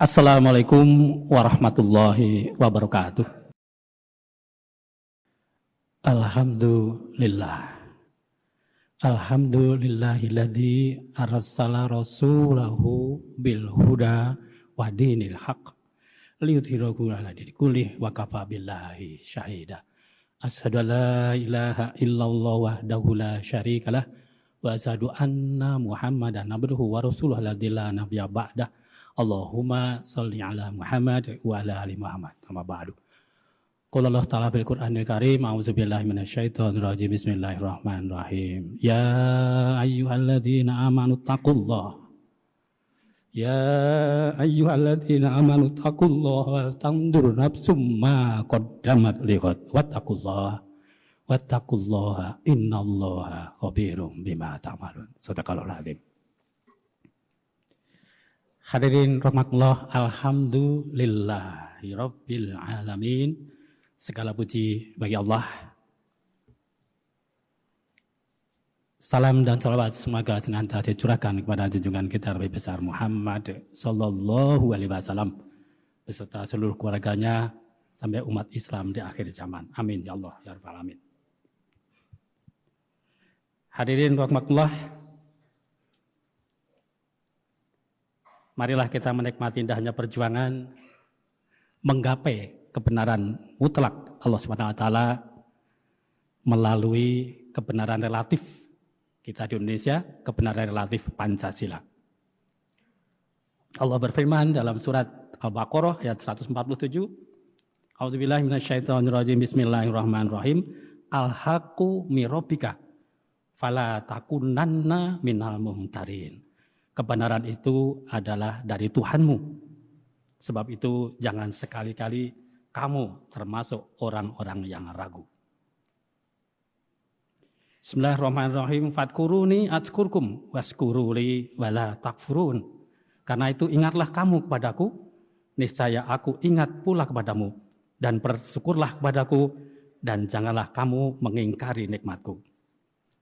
Assalamualaikum warahmatullahi wabarakatuh. Alhamdulillah. Alhamdulillahilladzi arsala rasulahu bil huda wa dinil haq liyudhhirahu 'ala dini kullih wa kafa billahi syahida. Asyhadu an la ilaha illallah wahdahu la syarikalah wa asyhadu anna Muhammadan abduhu wa rasuluhu alladzi la nabiyya ba'dah. Allahumma sholli ala Muhammad wa ala ali Muhammad. Amma ba'du. Qala Allah Ta'ala fil Qur'anil Karim, a'udzubillahi minasyaitonir rajim. Bismillahirrahmanirrahim. Ya ayyuhalladzina amanu taqullaha. Ya ayyuhalladzina amanu taqullaha wal tanzur nafsum ma qaddamat lighad. Wattaqullaha innallaha khabirum bima ta'malun. Shadaqallahul azim. Hadirin rahmatullah, alhamdulillahi rabbil alamin. Segala puji bagi Allah. Salam dan salawat semoga senantiasa dicurahkan kepada junjungan kita Nabi besar Muhammad sallallahu alaihi wasallam beserta seluruh keluarganya sampai umat Islam di akhir zaman. Amin ya Allah ya rabbal alamin. Hadirin rahmatullah, marilah kita menikmati indahnya perjuangan menggapai kebenaran mutlak Allah Subhanahu wa taala melalui kebenaran relatif kita di Indonesia, kebenaran relatif Pancasila. Allah berfirman dalam surat Al-Baqarah ayat 147, A'udzubillahi minasyaitonirrajim. Bismillahirrahmanirrahim. Al-haqqu mirabbika fala takunanna minal mumtarin. Kebenaran itu adalah dari Tuhanmu. Sebab itu jangan sekali-kali kamu termasuk orang-orang yang ragu. Bismillahirrahmanirrahim. Fadkuruni adzkurkum waskuruli wala takfurun. Karena itu ingatlah kamu kepadaku, niscaya aku ingat pula kepadamu, dan bersyukurlah kepadaku, dan janganlah kamu mengingkari nikmatku.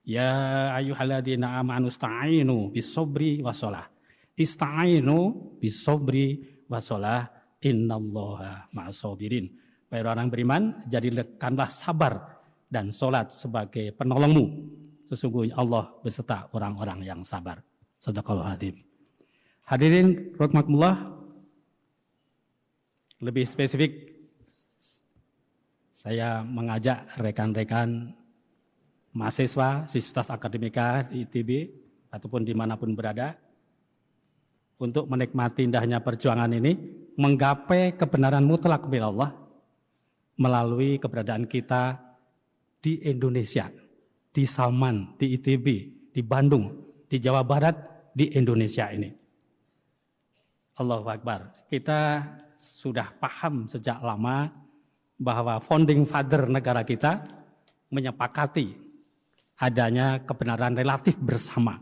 Ya ayyuhalladzina amanu ista'inu bis-sabri was-shalah. Ista'inu bis-sabri was-shalah. Innallaha ma'as-sabirin. Wahai orang beriman, jadikanlah sabar dan sholat sebagai penolongmu. Sesungguhnya Allah beserta orang-orang yang sabar. Shadaqallahul azim. Hadirin rahmatullah, lebih spesifik saya mengajak rekan-rekan mahasiswa, siswa akademika di ITB ataupun dimanapun berada untuk menikmati indahnya perjuangan ini, menggapai kebenaran mutlak milik Allah melalui keberadaan kita di Indonesia, di Salman, di ITB, di Bandung, di Jawa Barat, di Indonesia ini. Allahu Akbar. Kita sudah paham sejak lama bahwa founding father negara kita menyepakati adanya kebenaran relatif bersama,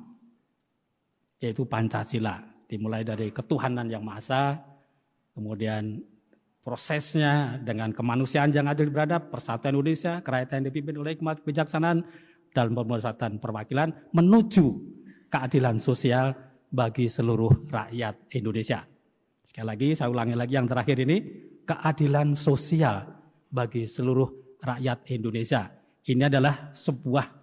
yaitu Pancasila. Dimulai dari ketuhanan yang Maha Esa, kemudian prosesnya dengan kemanusiaan yang adil beradab, persatuan Indonesia, kerakyatan yang dipimpin oleh hikmat kebijaksanaan, dalam pemusatan perwakilan, menuju keadilan sosial bagi seluruh rakyat Indonesia. Sekali lagi, saya ulangi lagi yang terakhir ini, keadilan sosial bagi seluruh rakyat Indonesia. Ini adalah sebuah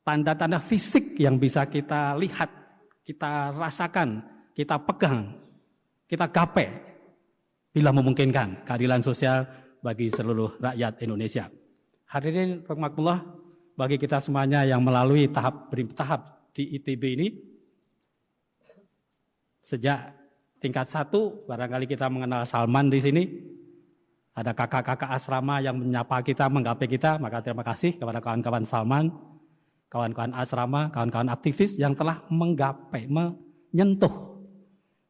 tanda-tanda fisik yang bisa kita lihat, kita rasakan, kita pegang, kita gapai bila memungkinkan keadilan sosial bagi seluruh rakyat Indonesia. Hadirin rahmatullah, bagi kita semuanya yang melalui tahap demi tahap di ITB ini, sejak tingkat 1 barangkali kita mengenal Salman di sini, ada kakak-kakak asrama yang menyapa kita, menggapai kita, maka terima kasih kepada kawan-kawan Salman, kawan-kawan asrama, kawan-kawan aktivis yang telah menggapai,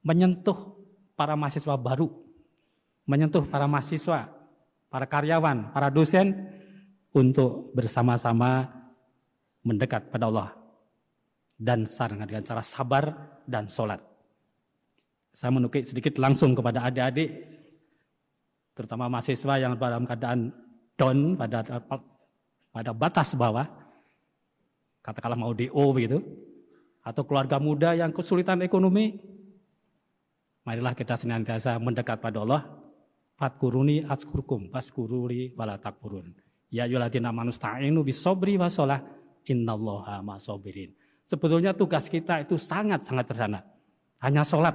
menyentuh para mahasiswa baru, menyentuh para mahasiswa, para karyawan, para dosen untuk bersama-sama mendekat pada Allah dan dengan cara sabar dan sholat. Saya menukik sedikit langsung kepada adik-adik, terutama mahasiswa yang dalam keadaan down pada batas bawah, katakanlah mau DO begitu, atau keluarga muda yang kesulitan ekonomi, Marilah kita senantiasa mendekat pada Allah. Fadkuruni adzkurkum waskuruli wala takfurun. Ya ayyuhalladzina amanu sta'inu bisobri wasolah innallaha ma'as-sabirin. Sebetulnya tugas kita itu sangat-sangat sederhana. Hanya sholat.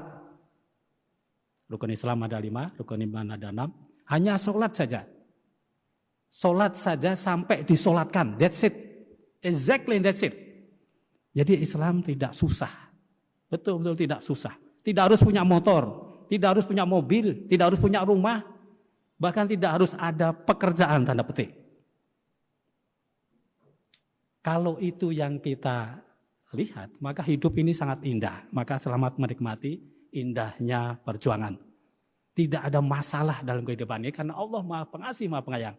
Rukun Islam ada 5, rukun iman ada 6. Hanya sholat saja. Sholat saja sampai disolatkan. That's it. Exactly that's it. Jadi Islam tidak susah. Betul-betul tidak susah. Tidak harus punya motor. Tidak harus punya mobil. Tidak harus punya rumah. Bahkan tidak harus ada pekerjaan tanda petik. Kalau itu yang kita lihat, maka hidup ini sangat indah. Maka selamat menikmati indahnya perjuangan. Tidak ada masalah dalam kehidupan ini karena Allah Maha Pengasih, Maha Penyayang.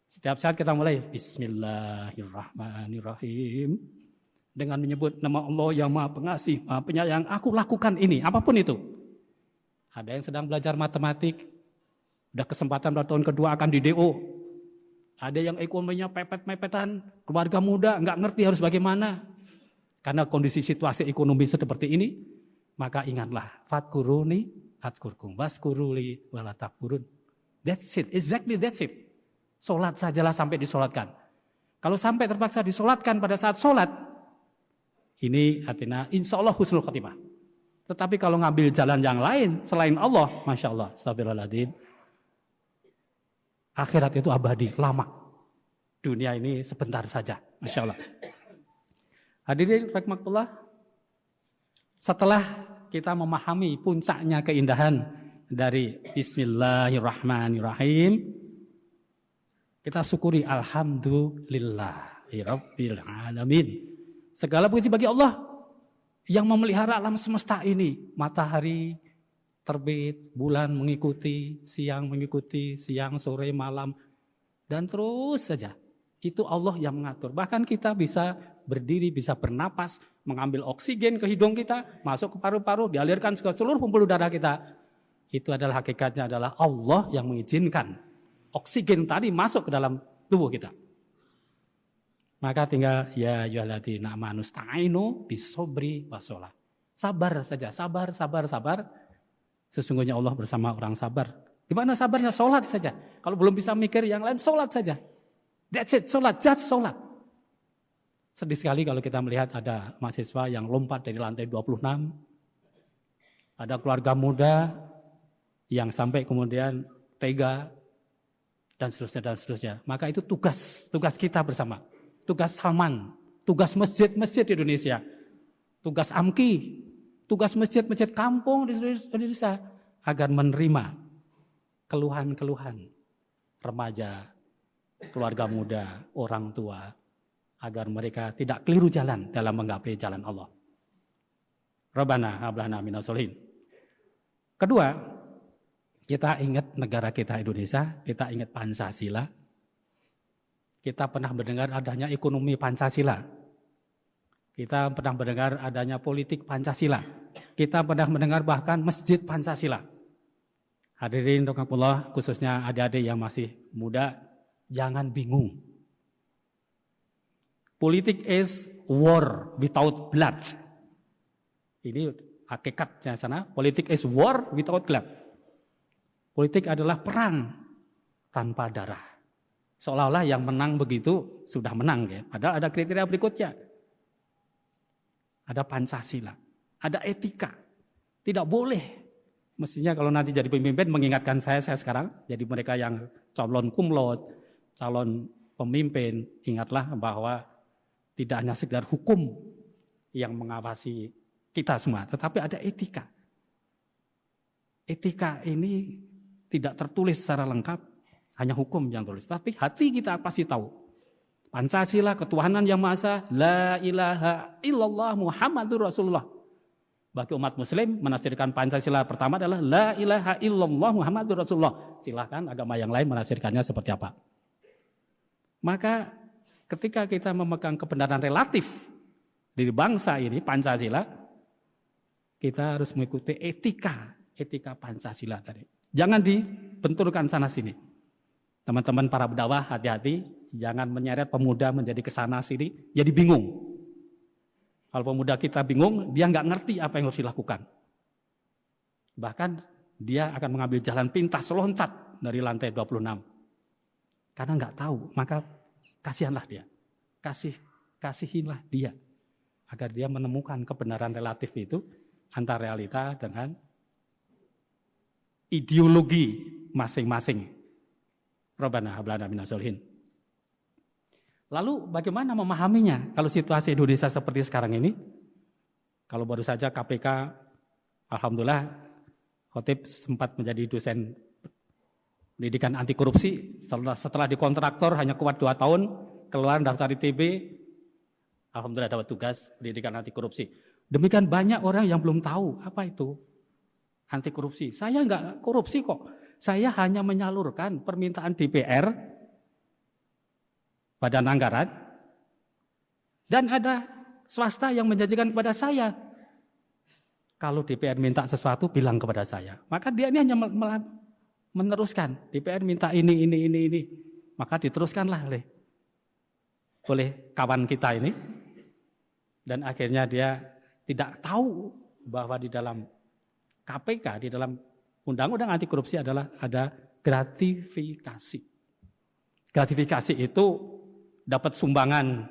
Setiap saat kita mulai Bismillahirrahmanirrahim. Dengan menyebut nama Allah yang Maha Pengasih, Maha Penyayang, aku lakukan ini, apapun itu. Ada yang sedang belajar matematik, udah kesempatan pada tahun kedua akan di DO. Ada yang ekonominya pepet-mepetan, keluarga muda nggak ngerti harus bagaimana. Karena kondisi situasi ekonomi seperti ini, maka ingatlah, fadkuruni adzkurkum waskuruli wala takfurun. That's it, exactly that's it. Solat sajalah sampai disolatkan. Kalau sampai terpaksa disolatkan pada saat solat, ini artinya insya Allah husnul khotimah. Tetapi kalau ngambil jalan yang lain selain Allah, Masya Allah, astagfirullahaladzim, akhirat itu abadi, lama. Dunia ini sebentar saja, Masya Allah. Hadirin rahimakumullah, setelah kita memahami puncaknya keindahan dari Bismillahirrahmanirrahim, kita syukuri alhamdulillahirabbil alamin. Segala puji bagi Allah yang memelihara alam semesta ini. Matahari terbit, bulan mengikuti, siang, sore, malam, dan terus saja. Itu Allah yang mengatur. Bahkan kita bisa berdiri, bisa bernapas, mengambil oksigen ke hidung kita, masuk ke paru-paru, dialirkan ke seluruh pembuluh darah kita. Itu adalah hakikatnya adalah Allah yang mengizinkan oksigen tadi masuk ke dalam tubuh kita. Maka tinggal ya ayyuhalladzina amanu sta'inu bisobri wasolah. Sabar saja, sabar. Sesungguhnya Allah bersama orang sabar. Gimana sabarnya? Sholat saja. Kalau belum bisa mikir yang lain, sholat saja. That's it, sholat, just sholat. Sedih sekali kalau kita melihat ada mahasiswa yang lompat dari lantai 26. Ada keluarga muda yang sampai kemudian tega dan seterusnya. Maka itu tugas kita bersama. Tugas Salman, tugas masjid-masjid di Indonesia. Tugas AMKI, tugas masjid-masjid kampung di Indonesia agar menerima keluhan-keluhan remaja, keluarga muda, orang tua, agar mereka tidak keliru jalan dalam menggapai jalan Allah. Rabbana hab lana minas solihin. Kedua, kita ingat negara kita Indonesia, kita ingat Pancasila. Kita pernah mendengar adanya ekonomi Pancasila. Kita pernah mendengar adanya politik Pancasila. Kita pernah mendengar bahkan masjid Pancasila. Hadirin rahimakumullah, khususnya adik-adik yang masih muda, jangan bingung. Politik is war without blood. Ini hakikatnya sana. Politik is war without blood. Politik adalah perang tanpa darah. Seolah-olah yang menang begitu sudah menang ya. Padahal ada kriteria berikutnya. Ada Pancasila, ada etika. Tidak boleh. Mestinya kalau nanti jadi pemimpin mengingatkan saya sekarang, jadi mereka yang calon cum laude, calon pemimpin, ingatlah bahwa tidak hanya sekedar hukum yang mengawasi kita semua, tetapi ada etika. Etika ini tidak tertulis secara lengkap, hanya hukum yang tulis. Tapi hati kita pasti tahu. Pancasila, ketuhanan yang Maha Esa, la ilaha illallah Muhammadur Rasulullah. Bagi umat muslim menafsirkan Pancasila pertama adalah la ilaha illallah Muhammadur Rasulullah. Silahkan agama yang lain menafsirkannya seperti apa. Maka ketika kita memegang kebenaran relatif dari bangsa ini, Pancasila, kita harus mengikuti etika Pancasila tadi. Jangan dibenturkan sana sini. Teman-teman para berdakwah, hati-hati, jangan menyeret pemuda menjadi kesana sini, jadi bingung. Kalau pemuda kita bingung, dia nggak ngerti apa yang harus dilakukan. Bahkan dia akan mengambil jalan pintas loncat dari lantai 26. Karena nggak tahu, maka kasihanlah dia. Kasihilah dia. Agar dia menemukan kebenaran relatif itu antara realita dengan ideologi masing-masing. Rabbana hab lana minas sholihin. Lalu bagaimana memahaminya kalau situasi Indonesia seperti sekarang ini? Kalau baru saja KPK, alhamdulillah, Khotib sempat menjadi dosen pendidikan anti korupsi. Setelah dikontraktor hanya kuat 2 tahun, keluar daftar ITB, alhamdulillah dapat tugas pendidikan anti korupsi. Demikian banyak orang yang belum tahu apa itu anti korupsi. Saya enggak korupsi kok. Saya hanya menyalurkan permintaan DPR, Badan Anggaran, dan ada swasta yang menjanjikan kepada saya. Kalau DPR minta sesuatu, bilang kepada saya. Maka dia ini hanya meneruskan. DPR minta ini. Maka diteruskanlah oleh kawan kita ini. Dan akhirnya dia tidak tahu bahwa di dalam KPK, di dalam Undang-Undang Anti Korupsi adalah ada gratifikasi. Gratifikasi itu dapat sumbangan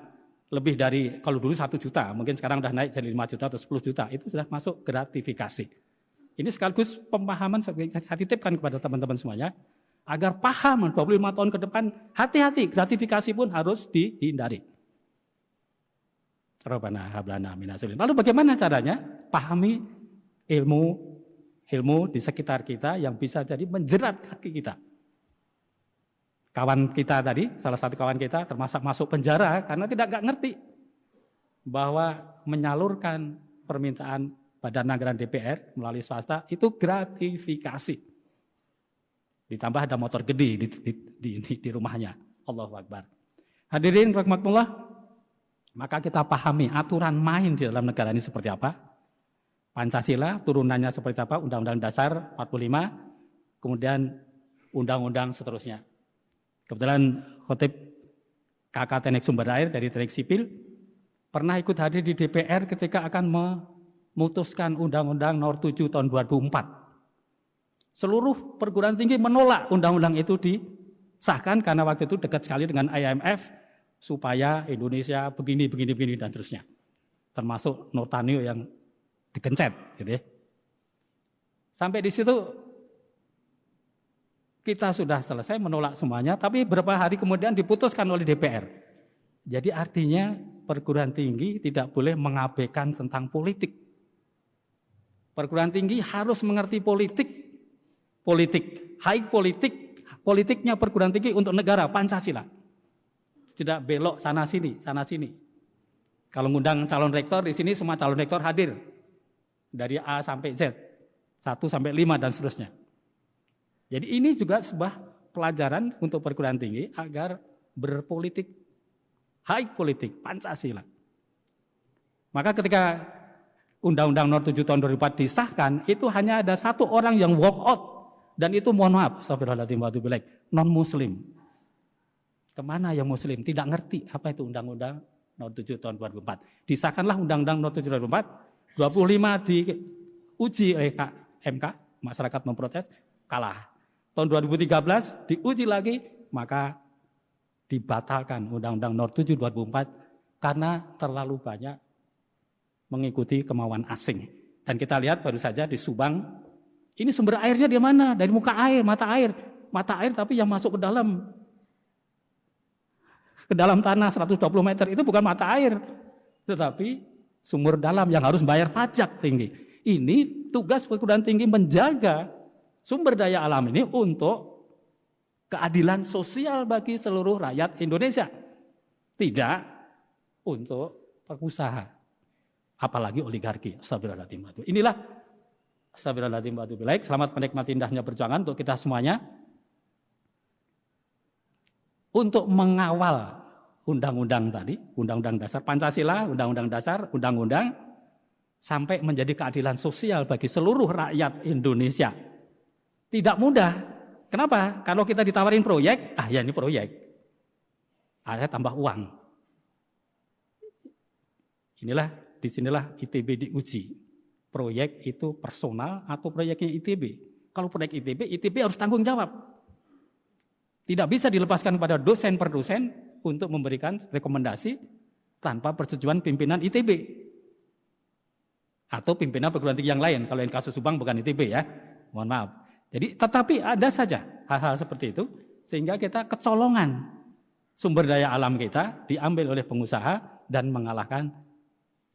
lebih dari, kalau dulu 1 juta, mungkin sekarang sudah naik jadi 5 juta atau 10 juta, itu sudah masuk gratifikasi. Ini sekaligus pemahaman saya titipkan kepada teman-teman semuanya, agar paham 25 tahun ke depan, hati-hati, gratifikasi pun harus dihindari. Rabbana hab lana minas sholihin. Lalu bagaimana caranya? Pahami ilmu di sekitar kita yang bisa jadi menjerat kaki kita. Kawan kita tadi, salah satu kawan kita termasuk masuk penjara karena tidak ngerti bahwa menyalurkan permintaan Badan Anggaran DPR melalui swasta itu gratifikasi. Ditambah ada motor gede di rumahnya. Allahu Akbar. Hadirin rahimakumullah, maka kita pahami aturan main di dalam negara ini seperti apa. Pancasila turunannya seperti apa, Undang-Undang Dasar 45, kemudian undang-undang seterusnya. Kebetulan Khotib Kakak Teknik Sumber Air dari Teknik Sipil pernah ikut hadir di DPR ketika akan memutuskan Undang-Undang Nomor 7 tahun 2004. Seluruh perguruan tinggi menolak undang-undang itu disahkan karena waktu itu dekat sekali dengan IMF supaya Indonesia begini dan terusnya. Termasuk Nurtanio yang digencet, gitu ya. Sampai di situ kita sudah selesai menolak semuanya, tapi beberapa hari kemudian diputuskan oleh DPR. Jadi artinya perguruan tinggi tidak boleh mengabaikan tentang politik. Perguruan tinggi harus mengerti politiknya perguruan tinggi untuk negara, Pancasila. Tidak belok sana sini. Kalau ngundang calon rektor di sini semua calon rektor hadir. Dari A sampai Z, 1 sampai 5 dan seterusnya. Jadi ini juga sebuah pelajaran untuk perguruan tinggi agar berpolitik, politik, Pancasila. Maka ketika Undang-Undang Nomor 7 tahun 2004 disahkan, itu hanya ada 1 orang yang walk out. Dan itu mohon maaf, astagfirullahaladzim wa atubu ilaih, non-muslim. Kemana yang muslim? Tidak ngerti apa itu Undang-Undang Nomor 7 tahun 2004. Disahkanlah Undang-Undang Nomor 7 tahun 2004, 25 diuji oleh MK, masyarakat memprotes, kalah. Tahun 2013 diuji lagi, maka dibatalkan Undang-Undang Nomor 7 2004 karena terlalu banyak mengikuti kemauan asing. Dan kita lihat baru saja di Subang, ini sumber airnya di mana? Dari muka air, mata air tapi yang masuk ke dalam tanah 120 meter itu bukan mata air, tetapi sumur dalam yang harus bayar pajak tinggi. Ini tugas perguruan tinggi menjaga sumber daya alam ini untuk keadilan sosial bagi seluruh rakyat Indonesia. Tidak untuk pengusaha, apalagi oligarki. Astagfirullahaladzim. Inilah astagfirullahaladzim. Selamat menikmati indahnya perjuangan untuk kita semuanya. Untuk mengawal undang-undang tadi, undang-undang dasar Pancasila, undang-undang dasar, undang-undang, sampai menjadi keadilan sosial bagi seluruh rakyat Indonesia. Tidak mudah. Kenapa? Kalau kita ditawarin proyek, ya ini proyek. Saya tambah uang. Disinilah ITB diuji. proyek itu personal atau proyeknya ITB. Kalau proyek ITB, ITB harus tanggung jawab. Tidak bisa dilepaskan pada dosen per dosen untuk memberikan rekomendasi tanpa persetujuan pimpinan ITB. Atau pimpinan perguruan tinggi yang lain. Kalau yang kasus Subang bukan ITB ya, mohon maaf. Jadi tetapi ada saja hal-hal seperti itu sehingga kita kecolongan sumber daya alam kita diambil oleh pengusaha dan mengalahkan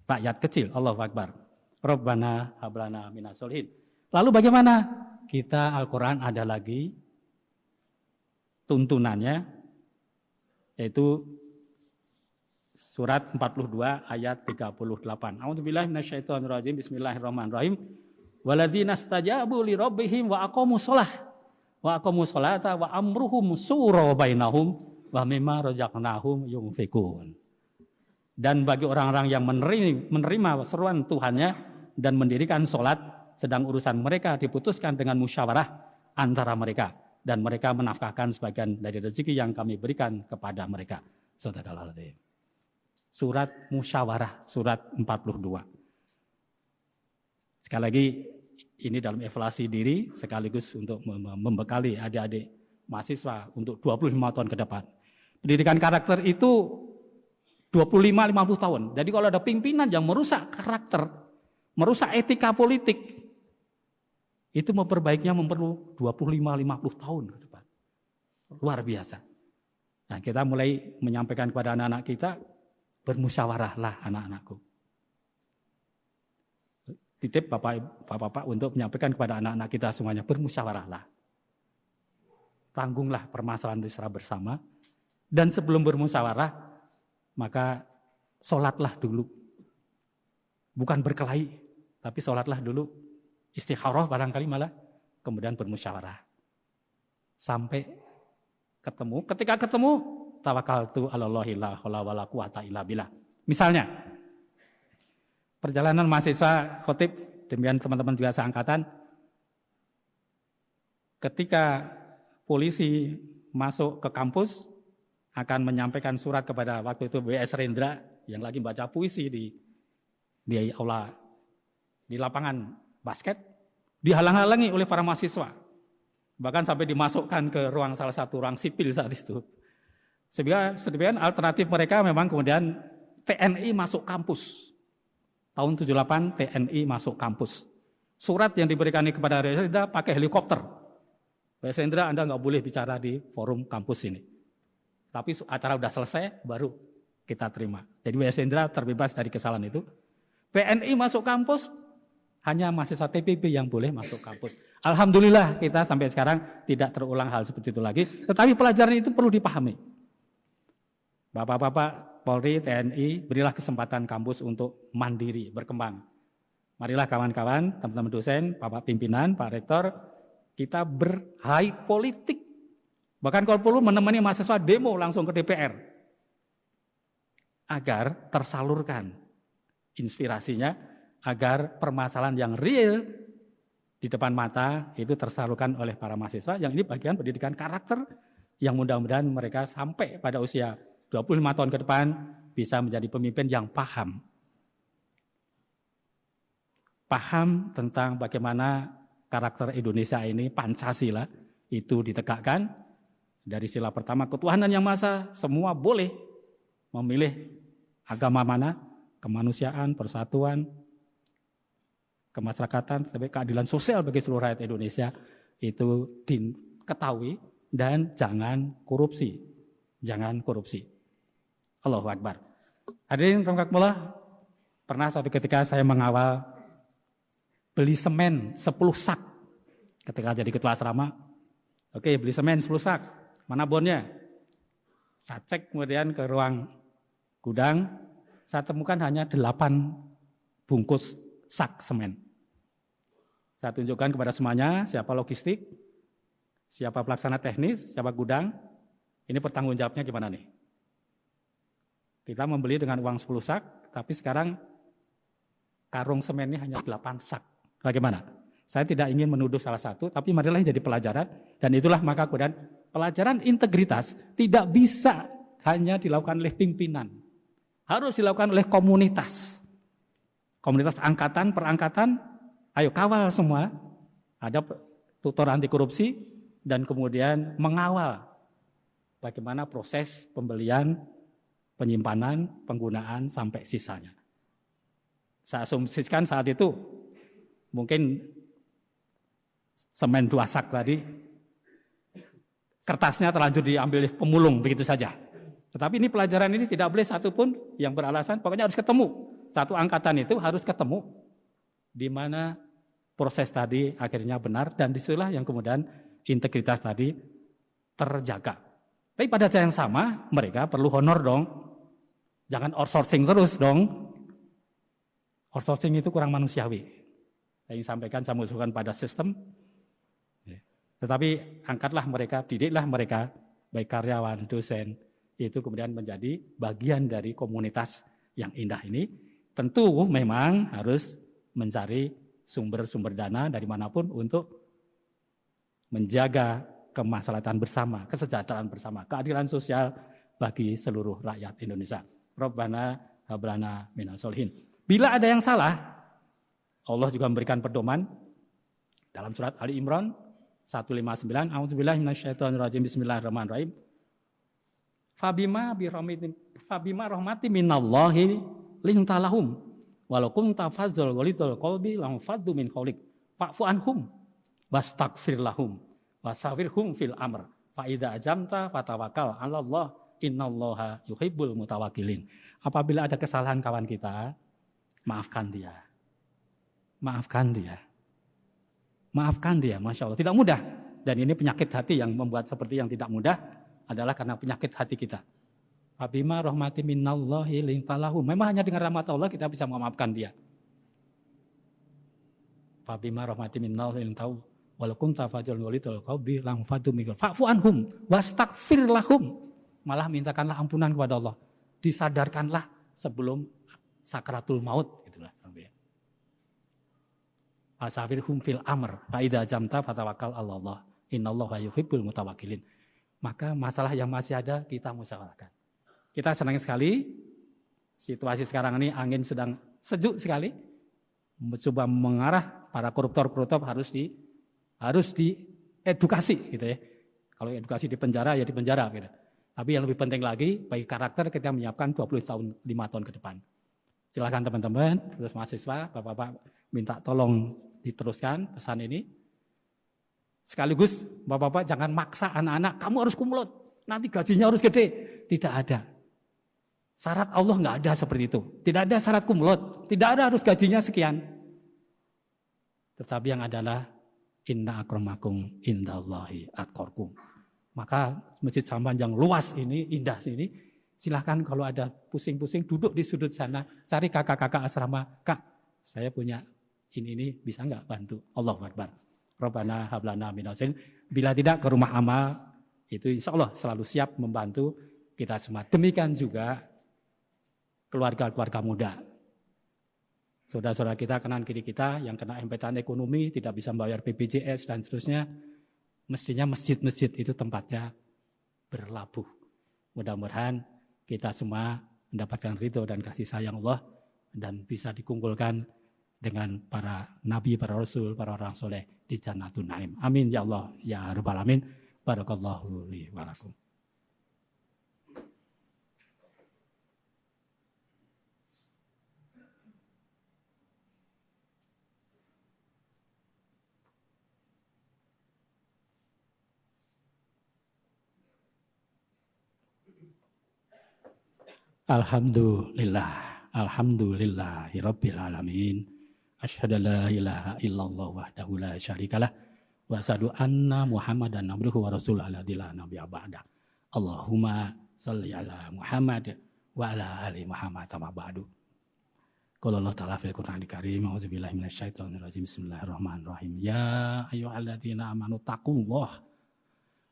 rakyat kecil. Allahu Akbar. Rabbana hablana minas solihin. Lalu bagaimana? Kita Al-Quran ada lagi tuntunannya, yaitu surat 42 ayat 38. A'udzubillahi minasyaitonirrajim. Bismillahirrahmanirrahim. Walladzina stajabu li rabbihim wa aqamus shalah wa aqamus sholata wa amruhum syura bainahum wa mimma razaqnahum yunfikun. Dan bagi orang-orang yang menerima seruan Tuhannya dan mendirikan sholat, sedang urusan mereka diputuskan dengan musyawarah antara mereka, dan mereka menafkahkan sebagian dari rezeki yang kami berikan kepada mereka. Shadaqallahul adzim. Surat musyawarah, surat 42. Sekali lagi, ini dalam evaluasi diri sekaligus untuk membekali adik-adik mahasiswa untuk 25 tahun ke depan. Pendidikan karakter itu 25-50 tahun. Jadi kalau ada pimpinan yang merusak karakter, merusak etika politik, itu memperbaikinya perlu 25-50 tahun ke depan. Luar biasa. Nah, kita mulai menyampaikan kepada anak-anak kita, bermusyawarahlah anak-anakku. Titip bapak-bapak untuk menyampaikan kepada anak-anak kita semuanya, bermusyawarahlah. Tanggunglah permasalahan itu secara bersama. Dan sebelum bermusyawarah, maka sholatlah dulu. Bukan berkelahi, tapi sholatlah dulu. Istikharah barangkali malah, kemudian bermusyawarah. Sampai ketemu. Ketika ketemu, tawakkaltu 'alallahi la haula wala quwata illa billah. Misalnya, perjalanan mahasiswa khotib, demikian teman-teman juga seangkatan, ketika polisi masuk ke kampus, akan menyampaikan surat kepada waktu itu W.S. Rendra yang lagi baca puisi di aula, di lapangan basket, dihalang-halangi oleh para mahasiswa. Bahkan sampai dimasukkan ke salah satu ruang sipil saat itu. Sehingga sedemikian alternatif mereka memang kemudian TNI masuk kampus. Tahun 78 TNI masuk kampus. Surat yang diberikan kepada W.S. Rendra pakai helikopter. W.S. Rendra, Anda nggak boleh bicara di forum kampus ini. Tapi acara sudah selesai, baru kita terima. Jadi W.S. Rendra terbebas dari kesalahan itu. TNI masuk kampus, hanya mahasiswa TPB yang boleh masuk kampus. Alhamdulillah kita sampai sekarang tidak terulang hal seperti itu lagi. Tetapi pelajaran itu perlu dipahami. Bapak-bapak Polri, TNI, berilah kesempatan kampus untuk mandiri, berkembang. Marilah kawan-kawan, teman-teman dosen, Bapak pimpinan, Pak Rektor, kita berhai politik. Bahkan kalau perlu menemani mahasiswa demo langsung ke DPR. Agar tersalurkan inspirasinya, agar permasalahan yang real di depan mata itu tersalurkan oleh para mahasiswa. Yang ini bagian pendidikan karakter yang mudah-mudahan mereka sampai pada usia 25 tahun ke depan bisa menjadi pemimpin yang paham. Paham tentang bagaimana karakter Indonesia ini, Pancasila, itu ditegakkan. Dari sila pertama, ketuhanan yang maha esa, semua boleh memilih agama mana, kemanusiaan, persatuan, kemasyarakatan, keadilan sosial bagi seluruh rakyat Indonesia, itu diketahui dan jangan korupsi. Jangan korupsi. Allahu Akbar. Hadirin rahimakumullah, pernah suatu ketika saya mengawal beli semen 10 sak ketika jadi ketua asrama. Oke, beli semen 10 sak. Mana bonnya? Saya cek kemudian ke ruang gudang, saya temukan hanya 8 bungkus sak semen. Saya tunjukkan kepada semuanya, siapa logistik, siapa pelaksana teknis, siapa gudang, ini pertanggung jawabnya gimana nih? Kita membeli dengan uang 10 sak, tapi sekarang karung semennya hanya 8 sak. Bagaimana? Saya tidak ingin menuduh salah satu, tapi marilah jadi pelajaran. Dan itulah maka kemudian pelajaran integritas tidak bisa hanya dilakukan oleh pimpinan. Harus dilakukan oleh komunitas. komunitas angkatan, perangkatan, ayo kawal semua. Ada tutor anti korupsi dan kemudian mengawal bagaimana proses pembelian, penyimpanan, penggunaan sampai sisanya. Saya asumsikan saat itu mungkin semen 2 sak tadi, kertasnya terlanjur diambil pemulung begitu saja. Tetapi ini pelajaran ini tidak boleh satupun yang beralasan, pokoknya harus ketemu. Satu angkatan itu harus ketemu di mana proses tadi akhirnya benar dan disitulah yang kemudian integritas tadi terjaga. Tapi pada saat yang sama mereka perlu honor dong. Jangan outsourcing terus dong. Outsourcing itu kurang manusiawi. Saya ingin sampaikan, saya mengusulkan pada sistem. Tetapi angkatlah mereka, didiklah mereka, baik karyawan, dosen, itu kemudian menjadi bagian dari komunitas yang indah ini. Tentu memang harus mencari sumber-sumber dana dari manapun untuk menjaga kemaslahatan bersama, kesejahteraan bersama, keadilan sosial bagi seluruh rakyat Indonesia. Rabbana hablana minas solihin. Bila ada yang salah, Allah juga memberikan pedoman dalam surat Ali Imran 159, A'udzubillahi minasyaitonirrajim, bismillahirrahmanirrahim. Fabima rahmati minallahi lintalahum walau kunta fazzal walidul qalbi lam faddu min qawlik fa'fu anhum wastaghfir lahum wasawirhum fil amr fa idza ajamta fatawakkal 'alallah innallaha yuhibbul mutawakkilin. Apabila ada kesalahan kawan kita, maafkan dia. Maafkan dia. Maafkan dia, Masya Allah. Tidak mudah. Dan ini penyakit hati yang membuat seperti yang tidak mudah adalah karena penyakit hati kita. Fabima rahmati minallahi lintalahum. Memang hanya dengan rahmat Allah kita bisa memaafkan dia. Fabima rahmati minallahi lintalahum walakum tafajul walidul qalbi lam fadu mikul fa'fu anhum wastaghfir lahum. Malah mintakanlah ampunan kepada Allah. Disadarkanlah sebelum sakratul maut, gitulah. Fasawirhum fil amr fa idza jamta fatawakkal 'alallah innallaha yuhibbul mutawakkilin. Maka masalah yang masih ada kita musyawarahkan. Kita senang sekali situasi sekarang ini, angin sedang sejuk sekali. Mencoba mengarah para koruptor-koruptor harus diedukasi gitu ya. Kalau edukasi di penjara ya di penjara gitu. Tapi yang lebih penting lagi bagi karakter kita menyiapkan 20 tahun 5 tahun ke depan. Silakan teman-teman, terus mahasiswa, Bapak-bapak minta tolong diteruskan pesan ini. Sekaligus Bapak-bapak jangan maksa anak-anak, kamu harus kumlot, nanti gajinya harus gede. Tidak ada. Syarat Allah nggak ada seperti itu. Tidak ada syarat kumlot, tidak ada harus gajinya sekian. Tetapi yang adalah inna akramakum indallahi atqakum. Maka masjid Saman yang luas ini, indah sini, silahkan kalau ada pusing-pusing duduk di sudut sana, cari kakak-kakak asrama, Kak, saya punya ini bisa nggak bantu? Allahu Akbar. Rabbana hablana minal solihin. Bila tidak ke rumah amal, itu insya Allah selalu siap membantu kita semua. Demikian juga keluarga-keluarga muda. Saudara-saudara kita, kanan kiri kita yang kena hempetan ekonomi, tidak bisa membayar BPJS dan seterusnya, mestinya masjid-masjid itu tempatnya berlabuh. Mudah-mudahan kita semua mendapatkan ridho dan kasih sayang Allah dan bisa dikumpulkan dengan para nabi, para rasul, para orang soleh di Jannatun Naim. Amin ya Allah ya rabbal alamin. Barakallahu li wa lakum. Alhamdulillahirabbil alamin. Asyhadu an la ilaha illallah wahdahu la syarikalah wa asyhadu anna Muhammadan abduhu wa rasuluhu la nabiyya ba'da. Allahumma shalli ala Muhammad wa ala ali Muhammad ma ba'du. Qala Allah ta'ala fil Qur'anil Karim, a'udzubillahi minasyaitonir rajim. Bismillahirrahmanirrahim. Ya ayyuhalladzina amanu taqullah.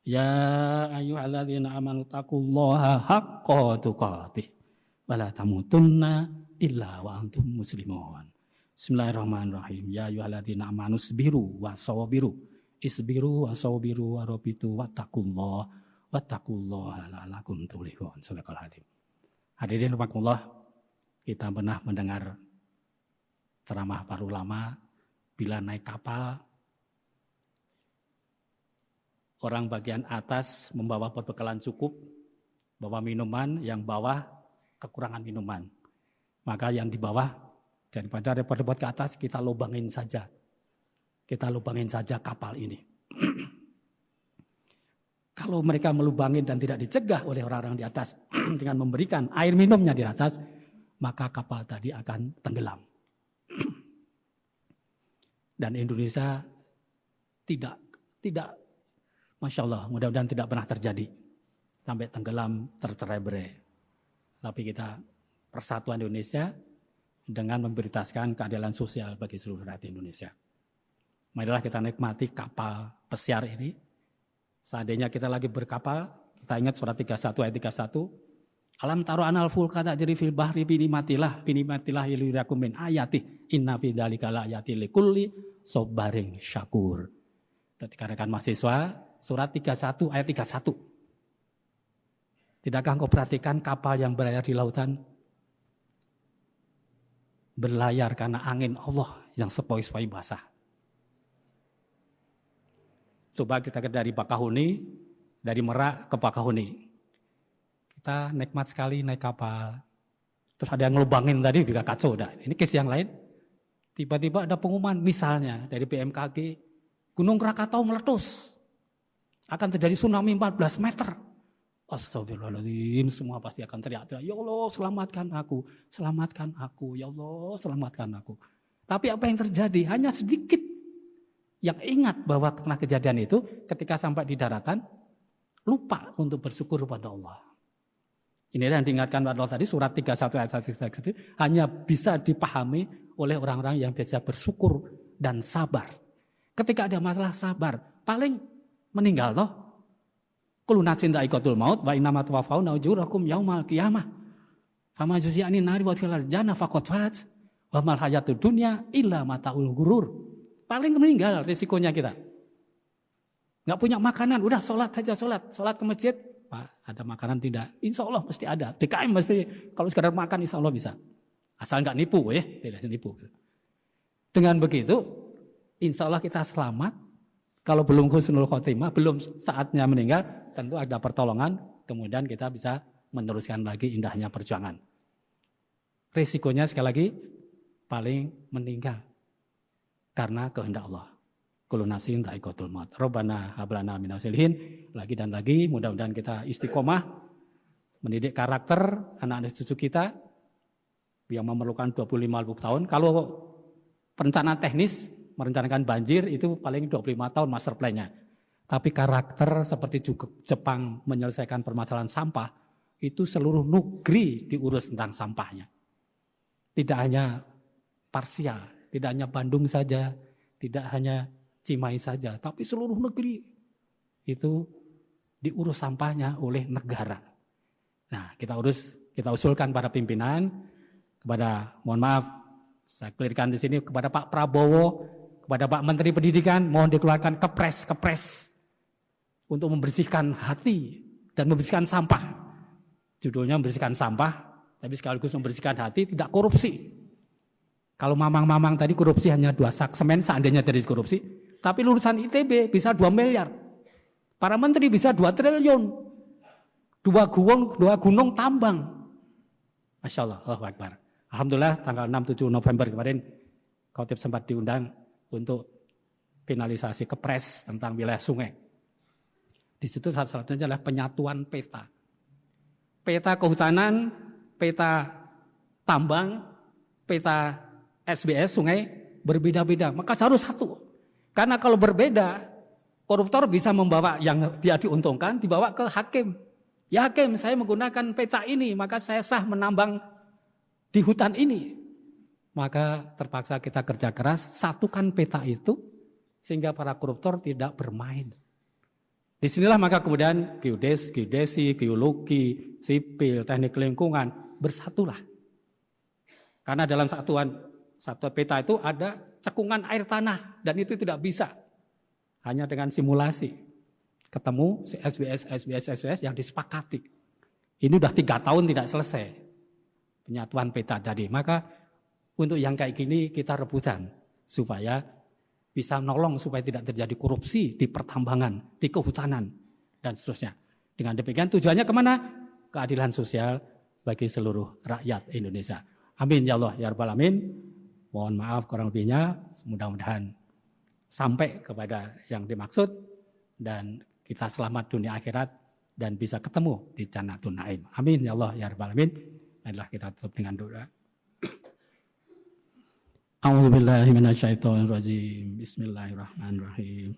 Ya ayyuhalladzina amanu taqullaha haqqa tuqatih wa la tamutunna illa wa antum muslimun. Bismillahirrahmanirrahim. Ya ayyuhalladzina amanu isbiru wa sabiru. Isbiru wa sabiru wa rabitu wattaqullaha la'allakum tuflihun. Sadaqal adzim. Hadirin rahimakumullah, kita pernah mendengar ceramah para ulama, bila naik kapal, orang bagian atas membawa perbekalan cukup, bawa minuman, yang bawah kekurangan minuman. Maka yang di bawah, daripada repot-repot ke atas, kita lubangin saja. Kita lubangin saja kapal ini. Kalau mereka melubangin dan tidak dicegah oleh orang-orang di atas dengan memberikan air minumnya di atas, maka kapal tadi akan tenggelam. Dan Indonesia tidak, Masya Allah, mudah-mudahan tidak pernah terjadi sampai tenggelam tercerai-berai. Tapi kita persatuan Indonesia dengan memberitakan keadilan sosial bagi seluruh rakyat Indonesia. Marilah kita nikmati kapal pesiar ini. Seandainya kita lagi berkapal, kita ingat surat 31 ayat 31. Alam taro anal fulka tajri fil bahri binimatilah ilirakum min ayati inna fi dzalika laayati likulli sabarin syakur. Ketika rekan mahasiswa, surat 31 ayat 31. Tidakkah engkau perhatikan kapal yang berlayar di lautan? Berlayar karena angin Allah yang sepoi-sepoi basah. Coba kita dari Bakahuni, dari Merak ke Bakahuni. Kita nikmat sekali naik kapal. Terus ada yang ngelubangin tadi juga kacau dah. Ini case yang lain. Tiba-tiba ada pengumuman misalnya dari BMKG, Gunung Krakatau meletus. Akan terjadi tsunami 14 meter. Astagfirullahaladzim, semua pasti akan teriak-teriak, ya Allah selamatkan aku, ya Allah selamatkan aku. Tapi apa yang terjadi? Hanya sedikit yang ingat bahwa pernah kejadian itu ketika sampai di daratan, lupa untuk bersyukur kepada Allah. Inilah yang diingatkan Allah tadi, surat 31 ayat 1 hanya bisa dipahami oleh orang-orang yang biasa bersyukur dan sabar. Ketika ada masalah sabar, paling meninggal toh. Kullu nafsin dha'iqatul maut wa innama tuwaffawna ujurakum yaumal qiyamah. Fama juzi'ani nari wa tilal jannah faqad faz wa mal hayatud dunya illa mataul ghurur. Paling meninggal risikonya kita. Nggak punya makanan, udah sholat saja sholat ke masjid. Pak, ada makanan tidak? Insya Allah mesti ada. DKM mesti, kalau sekadar makan insya Allah bisa. Asal nggak nipu ya, tidak nipu. Dengan begitu, insya Allah kita selamat. Kalau belum husnul khotimah, belum saatnya meninggal, tentu ada pertolongan. Kemudian kita bisa meneruskan lagi indahnya perjuangan. Risikonya sekali lagi, paling meninggal. Karena kehendak Allah. Kullu nafsin dha'iqatul maut. Rabbana hab lana minal salihin. Lagi dan lagi, mudah-mudahan kita istiqomah mendidik karakter anak-anak cucu kita yang memerlukan 25 tahun. Kalau perencanaan teknis merencanakan banjir itu paling 25 tahun master plan-nya. Tapi karakter seperti juga Jepang menyelesaikan permasalahan sampah, itu seluruh negeri diurus tentang sampahnya. Tidak hanya parsial, tidak hanya Bandung saja, tidak hanya Cimahi saja, tapi seluruh negeri itu diurus sampahnya oleh negara. Nah, kita usulkan para pimpinan, mohon maaf, saya clearkan di sini kepada Pak Prabowo, kepada Pak Menteri Pendidikan, mohon dikeluarkan kepres untuk membersihkan hati dan membersihkan sampah. Judulnya membersihkan sampah, tapi sekaligus membersihkan hati, tidak korupsi. Kalau mamang-mamang tadi korupsi hanya 2 sak semen seandainya dari korupsi, tapi lulusan ITB bisa 2 miliar. Para menteri bisa 2 triliun. 2 gunung tambang. Masya Allah, Allahu Akbar. Alhamdulillah tanggal 6-7 November kemarin Khotib sempat diundang untuk finalisasi kepres tentang wilayah sungai. Di situ salah satunya adalah penyatuan peta. Peta kehutanan, peta tambang, peta SBS sungai berbeda-beda, maka harus satu. Karena kalau berbeda, koruptor bisa membawa yang dia diuntungkan dibawa ke hakim. Ya hakim, saya menggunakan peta ini, maka saya sah menambang di hutan ini. Maka terpaksa kita kerja keras, satukan peta itu sehingga para koruptor tidak bermain. Disinilah maka kemudian geodesi, geologi, sipil, teknik lingkungan bersatulah. Karena dalam satu peta itu ada cekungan air tanah dan itu tidak bisa hanya dengan simulasi. Ketemu SBS yang disepakati. Ini udah 3 tahun tidak selesai penyatuan peta tadi. Maka Untuk yang kayak gini kita rebutan supaya bisa nolong supaya tidak terjadi korupsi di pertambangan, di kehutanan, dan seterusnya. Dengan demikian tujuannya kemana? Keadilan sosial bagi seluruh rakyat Indonesia. Amin ya Allah ya Rabbal Alamin. Mohon maaf kurang lebihnya, mudah-mudahan sampai kepada yang dimaksud dan kita selamat dunia akhirat dan bisa ketemu di Jannatun Naim. Amin ya Allah ya Rabbal Alamin. Marilah kita tutup dengan doa. A'udzubillahi minasyaitonirrajim. Bismillahirrahmanirrahim.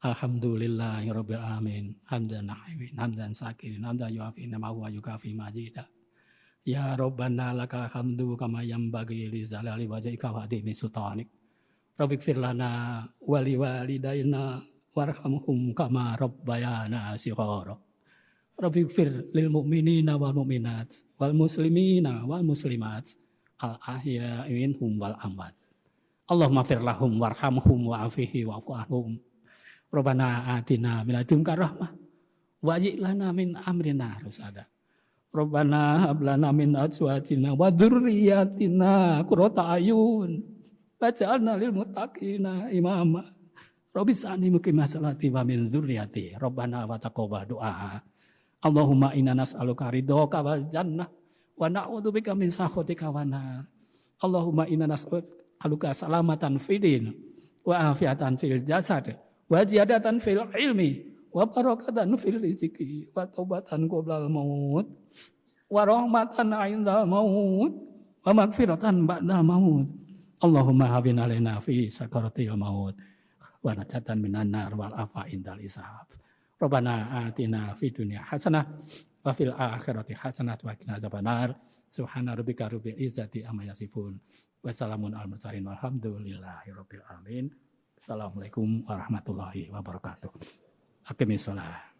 Alhamdulillahirabbil alamin. Hamdan nahwin, hamdan sakirin, hamdan yuafi namahu wa yukafi majidah. Ya Rabbana lakal hamdu kama yanbaghi li zalali wajhika wa adimi sultanik. Rabbighfir lana wa liwalidayna warhamhum kama rabbayana shighara. Rabbighfir lil mu'minina wal mu'minat wal muslimina wal muslimat al ahya'i minhum wal amwat. Allahumma fir lahum warhamhum wa'afihi wa'fu anhum. Rabbana atina min ladunka rahmah waj'al lana min amrina rusada. Rabbana hab lana min azwajina wa dzurriyyatina qurrata ayun waj'alna lil muttaqina imama. Rabbisani muqimas salati wa min dzurriyyati. Rabbana wa taqabbal du'a. Allahumma inna nas'aluka ridhaka wal jannah wa na'udzubika min sakhatika wan nar. Allahumma inna nas'aluka salamatan fid din wa afiatan fil jasad wa ziyadatan fil ilmi wa barakatan fil rizqi wa taubatan qoblal maut wa rahmatan 'indal maut wa maghfiratan ba'dal maut. Allahumma hawin alaina fi sakaratil maut wa najatan minan nar wal afa indal hisab. Rabbana atina fid dunya hasanah wa fil akhirati hasanah wa qina adzabannar. Subhana rabbika rabbil izzati amma yasifun. Wassalamun alal mursalin walhamdulillahi rabbil alamin. Assalamualaikum warahmatullahi wabarakatuh. Aqimissalah.